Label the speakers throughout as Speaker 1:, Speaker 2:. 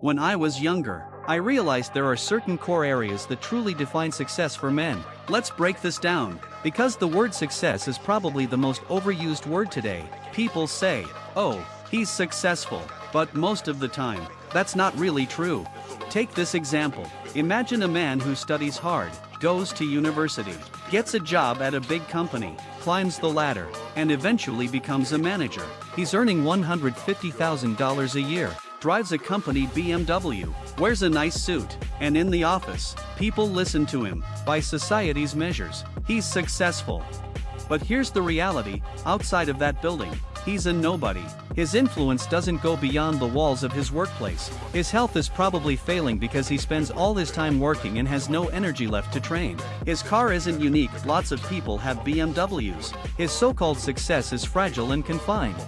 Speaker 1: When I was younger, I realized there are certain core areas that truly define success for men. Let's break this down, because the word success is probably the most overused word today. People say, "Oh, he's successful," but most of the time, that's not really true. Take this example. Imagine a man who studies hard, goes to university, gets a job at a big company, climbs the ladder, and eventually becomes a manager. He's earning $150,000 a year, drives a company BMW, wears a nice suit, and in the office, people listen to him. By society's measures, he's successful. But here's the reality: outside of that building, he's a nobody. His influence doesn't go beyond the walls of his workplace. His health is probably failing because he spends all his time working and has no energy left to train. His car isn't unique, lots of people have BMWs. His so-called success is fragile and confined.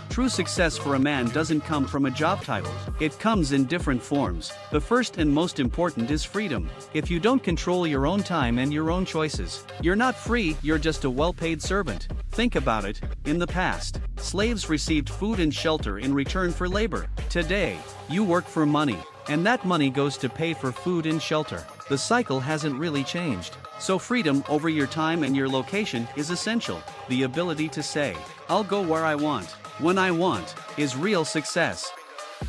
Speaker 1: True success for a man doesn't come from a job title. It comes in different forms. The first and most important is freedom. If you don't control your own time and your own choices, you're not free, you're just a well-paid servant. Think about it. In the past, slaves received food and shelter in return for labor. Today, you work for money, and that money goes to pay for food and shelter. The cycle hasn't really changed. So freedom over your time and your location is essential. The ability to say, "I'll go where I want, when I want," is real success.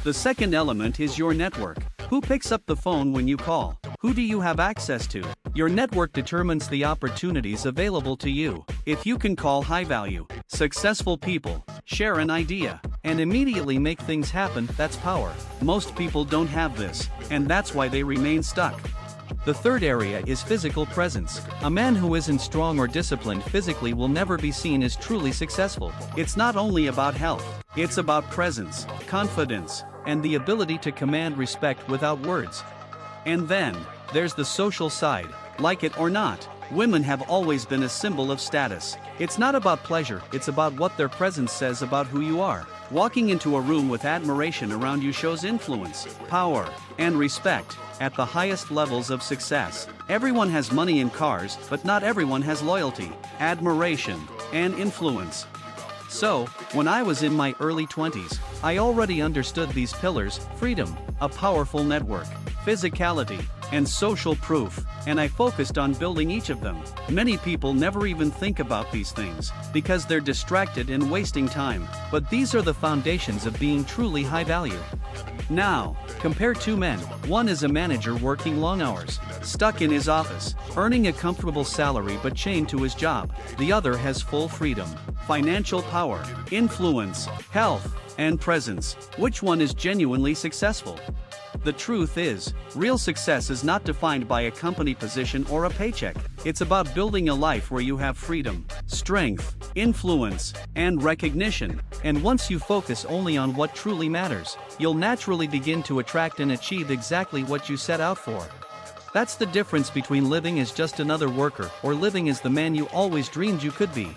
Speaker 1: The second element is your network. Who picks up the phone when you call? Who do you have access to? Your network determines the opportunities available to you. If you can call high-value, successful people, share an idea, and immediately make things happen, that's power. Most people don't have this, and that's why they remain stuck. The third area is physical presence. A man who isn't strong or disciplined physically will never be seen as truly successful. It's not only about health, it's about presence, confidence, and the ability to command respect without words. And then, there's the social side. Like it or not, women have always been a symbol of status. It's not about pleasure, it's about what their presence says about who you are. Walking into a room with admiration around you shows influence, power, and respect at the highest levels of success. Everyone has money and cars, but not everyone has loyalty, admiration, and influence. So, when I was in my early 20s, I already understood these pillars: freedom, a powerful network, physicality, and social proof, and I focused on building each of them. Many people never even think about these things, because they're distracted and wasting time, but these are the foundations of being truly high value. Now, compare two men. One is a manager working long hours, stuck in his office, earning a comfortable salary but chained to his job. The other has full freedom, financial power, influence, health, and presence. Which one is genuinely successful? The truth is, real success is not defined by a company position or a paycheck. It's about building a life where you have freedom, strength, influence, and recognition. And once you focus only on what truly matters, you'll naturally begin to attract and achieve exactly what you set out for. That's the difference between living as just another worker or living as the man you always dreamed you could be.